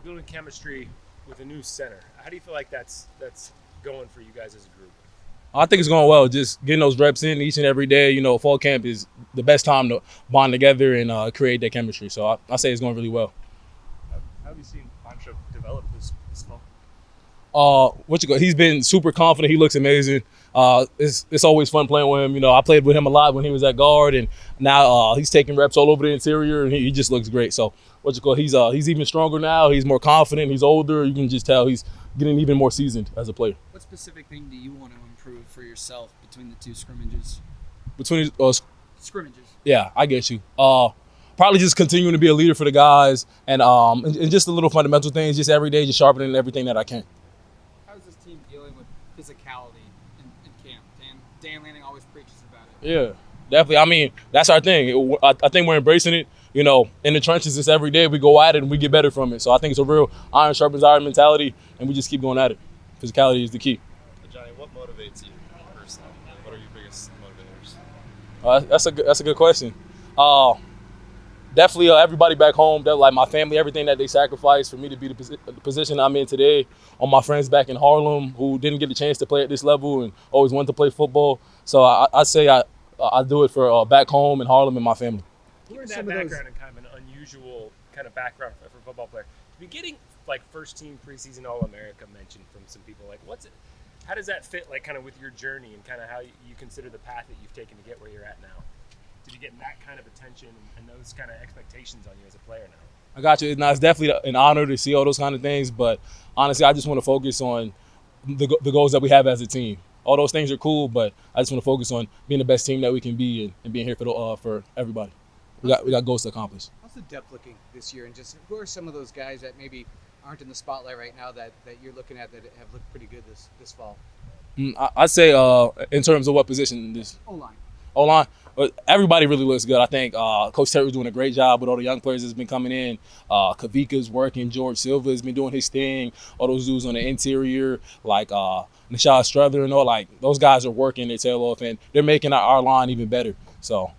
building chemistry with a new center. How do you feel like that's going for you guys as a group? I think it's going well. Just getting those reps in each and every day. Fall camp is the best time to bond together and create that chemistry. So I say it's going really well. How have you seen Pancho develop this fall? He's been super confident. He looks amazing. It's always fun playing with him. I played with him a lot when he was at guard, and now he's taking reps all over the interior, and he just looks great. So he's even stronger now. He's more confident. He's older. You can just tell he's getting even more seasoned as a player. What specific thing do you want to improve for yourself between the two scrimmages? Between Scrimmages. Yeah, I get you. Probably just continuing to be a leader for the guys, and just the little fundamental things, just every day, just sharpening everything that I can. How's this team dealing with physicality in camp? Dan Lanning always preaches about it. Yeah, definitely. I mean, that's our thing. I think we're embracing it. In the trenches, it's every day we go at it and we get better from it. So I think it's a real iron sharpens iron mentality, and we just keep going at it. Physicality is the key. Johnny, what motivates you personally? What are your biggest motivators? That's a good question. Definitely everybody back home, that like my family, everything that they sacrificed for me to be the position I'm in today. All my friends back in Harlem who didn't get a chance to play at this level and always wanted to play football. So I say I do it for back home in Harlem and my family. Given that background and kind of an unusual kind of background for a football player, to be getting like first team preseason All-America mentioned from some people, like how does that fit like kind of with your journey and kind of how you consider the path that you've taken to get where you're at now? To be getting that kind of attention and those kind of expectations on you as a player now? I got you. Now, it's definitely an honor to see all those kind of things, but honestly, I just want to focus on the goals that we have as a team. All those things are cool, but I just want to focus on being the best team that we can be and being here for everybody. We got goals to accomplish. How's the depth looking this year, and just who are some of those guys that maybe aren't in the spotlight right now that you're looking at that have looked pretty good this fall? I'd say in terms of what position this O-line. O-line, everybody really looks good. I think Coach Terry's doing a great job with all the young players that's been coming in. Kavika's working. George Silva's been doing his thing. All those dudes on the interior, like Nishad Struther and all, like those guys are working their tail off, and they're making our line even better. So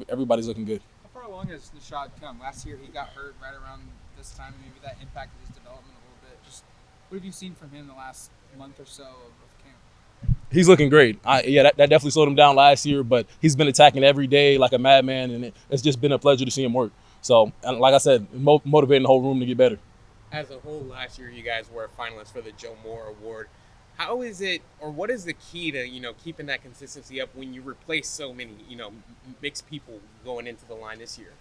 everybody's looking good. How far along has Nishad come? Last year he got hurt right around this time, and maybe that impacted his development a little bit. Just what have you seen from him the last month or so of camp? He's looking great. That definitely slowed him down last year, but he's been attacking every day like a madman, and it's just been a pleasure to see him work. So, and like I said, motivating the whole room to get better. As a whole, last year you guys were finalists for the Joe Moore Award. How is it, or what is the key to keeping that consistency up when you replace so many mixed people going into the line this year?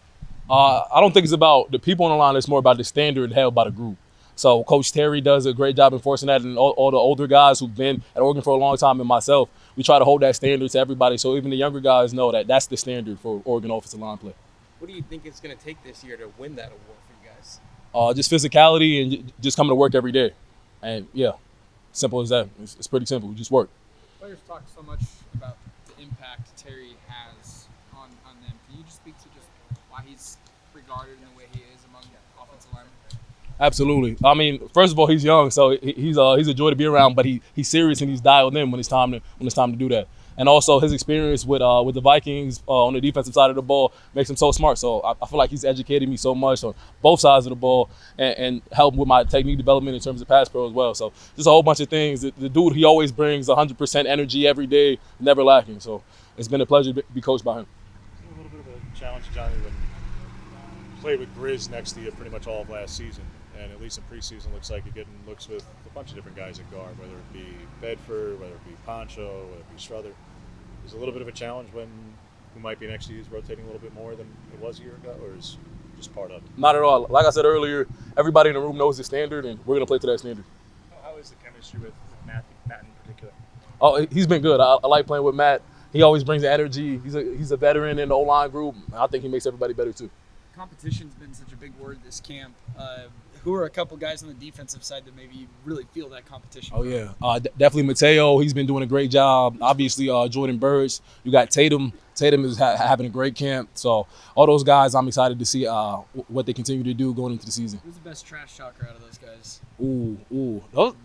I don't think it's about the people on the line. It's more about the standard held by the group. So Coach Terry does a great job enforcing that, and all the older guys who've been at Oregon for a long time, and myself, we try to hold that standard to everybody. So even the younger guys know that that's the standard for Oregon offensive line play. What do you think it's going to take this year to win that award for you guys? Just physicality and just coming to work every day. And yeah, simple as that. It's pretty simple. We just work. Players talk so much about the impact Terry has on them. Can you just speak to just why he's regarded in the way he is among offensive linemen? Absolutely. I mean, first of all, he's young, so he's a joy to be around. But he's serious and he's dialed in when it's time to do that. And also his experience with the Vikings on the defensive side of the ball makes him so smart. So I feel like he's educated me so much on both sides of the ball and helped with my technique development in terms of pass pro as well. So just a whole bunch of things. The dude, he always brings 100% energy every day, never lacking. So it's been a pleasure to be coached by him. It's a little bit of a challenge, Johnny, when you played with Grizz next to you pretty much all of last season. And at least in preseason, looks like you're getting looks with a bunch of different guys at guard, whether it be Bedford, whether it be Poncho, whether it be Struther. Is a little bit of a challenge when who might be next to you is rotating a little bit more than it was a year ago, or is just part of it? Not at all. Like I said earlier, everybody in the room knows the standard, and we're going to play to that standard. How is the chemistry with Matt in particular? Oh, he's been good. I like playing with Matt. He always brings the energy. He's a veteran in the O-line group. I think he makes everybody better too. Competition's been such a big word this camp. Who are a couple guys on the defensive side that maybe you really feel that competition Oh, from? yeah. Definitely Mateo. He's been doing a great job. Obviously, Jordan Burge. You got Tatum. Tatum is having a great camp. So all those guys, I'm excited to see what they continue to do going into the season. Who's the best trash talker out of those guys?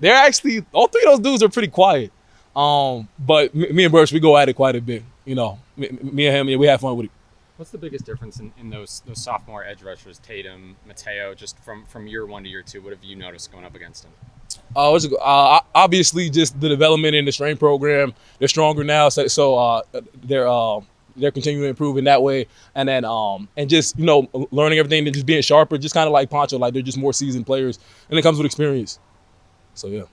They're actually, all three of those dudes are pretty quiet. But me and Burge, we go at it quite a bit. Me and him, we have fun with it. What's the biggest difference in those sophomore edge rushers, Tatum, Mateo, just from year 1 to year 2? What have you noticed going up against them? Obviously, just the development in the strength program. They're stronger now, so they're continuing to improve in that way. And then and just learning everything and just being sharper, just kind of like Poncho, like they're just more seasoned players, and it comes with experience. So yeah.